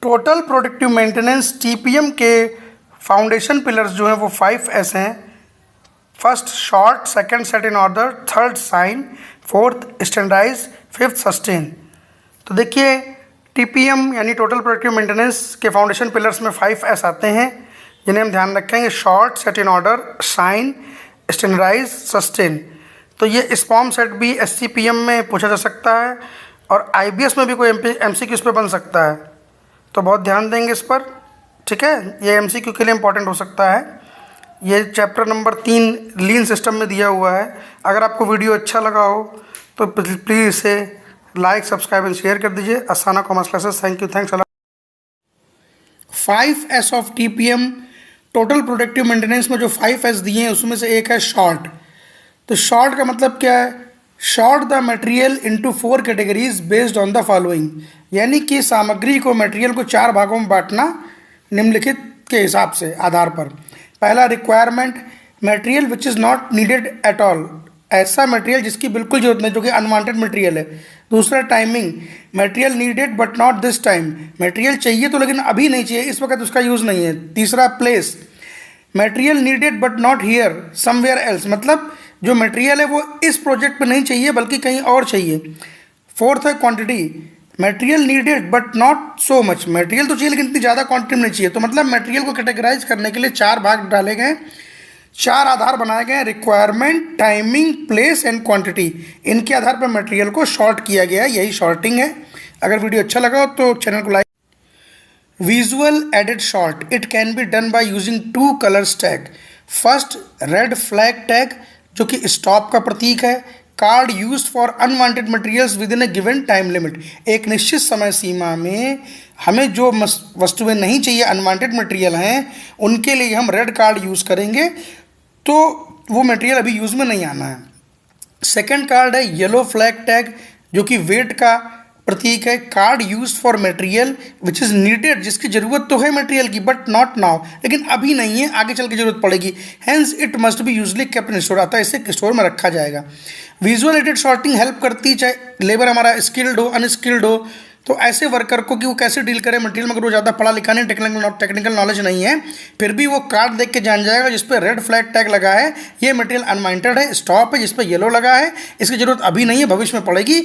Total productive maintenance TPM के foundation pillars जो हैं वो 5S हैं। First sort, second set in order, third shine, fourth standardize, fifth sustain. तो देखिए टीपीएम यानी टोटल प्रोडक्टिव मेंटेनेंस के फाउंडेशन पिलर्स में 5S आते हैं जिन्हें हम ध्यान रखेंगे। Sort, set in order, shine, standardize, sustain. तो ये स्पॉम सेट भी एससीपीएम में पूछा जा सकता है और आईबीएस में भी कोई एमसीक्यू इस पर बन सकता है, तो बहुत ध्यान देंगे इस पर। ठीक है, ये एमसीक्यू के लिए इंपॉर्टेंट हो सकता है। ये चैप्टर नंबर 3 लीन सिस्टम में दिया हुआ है। अगर आपको वीडियो अच्छा लगा हो तो प्लीज़ इसे लाइक, सब्सक्राइब एंड शेयर कर दीजिए। Asana commerce classes, thank you, thanks a lot. 5S of TPM total productive maintenance में जो 5S दिए हैं उसमें से एक है शॉर्ट। तो शॉर्ट का मतलब क्या है? Short the material into 4 categories based on the following, यानी कि सामग्री को, मटेरियल को 4 भागों में बांटना निम्नलिखित के हिसाब से आधार पर। पहला requirement, material which is not needed at all, ऐसा मटेरियल जिसकी बिल्कुल जरूरत नहीं, जो कि अनवांटेड मटेरियल है। दूसरा timing, material needed but not this time, material चाहिए तो लेकिन अभी नहीं चाहिए, इस वक्त उसका यूज़ नहीं है। तीसरा place, material needed but not here somewhere else, मतलब जो मटेरियल है वो इस प्रोजेक्ट पे नहीं चाहिए बल्कि कहीं और चाहिए। फोर्थ है quantity, material needed but not so much, material तो चाहिए लेकिन इतनी ज़्यादा क्वांटिटी में नहीं चाहिए। तो मतलब मटेरियल को कैटेगराइज करने के लिए 4 भाग डाले गए, 4 आधार बनाए गए, requirement, timing, place and quantity. इनके आधार पर मटेरियल को शॉर्ट किया गया है, यही शॉर्टिंग है। अगर वीडियो अच्छा लगा हो तो चैनल को like. Visual aided sort, it can be done by using 2 colours tag. First red flag tag जो कि स्टॉप का प्रतीक है। Card used for unwanted materials within a given time limit, एक निश्चित समय सीमा में हमें जो वस्तुएं नहीं चाहिए, अनवांटेड मटेरियल हैं, उनके लिए हम रेड कार्ड यूज़ करेंगे तो वो मटेरियल अभी यूज़ में नहीं आना है। सेकंड कार्ड है येलो फ्लैग टैग जो कि वेट का प्रतीक है। Card use for material which is needed, जिसकी ज़रूरत तो है मटेरियल की बट नॉट नाउ, लेकिन अभी नहीं है, आगे चल के जरूरत पड़ेगी। Hence it must be usually kept in store, आता है इसे स्टोर में रखा जाएगा। विजुअल एडेड शॉर्टिंग हेल्प करती है, चाहे लेबर हमारा स्किल्ड हो, अनस्किल्ड हो, तो ऐसे वर्कर को कि वो कैसे डील करे मटेरियल में। अगर वो ज़्यादा पढ़ा लिखा नहीं, टेक्निकल नॉलेज नहीं है, फिर भी वो कार्ड देख के जान जाएगा जिस पर रेड फ्लैग टैग लगा है ये मटेरियल अनवांटेड है, स्टॉप है जिस पर येलो लगा है, इसकी ज़रूरत अभी नहीं है, भविष्य में पड़ेगी।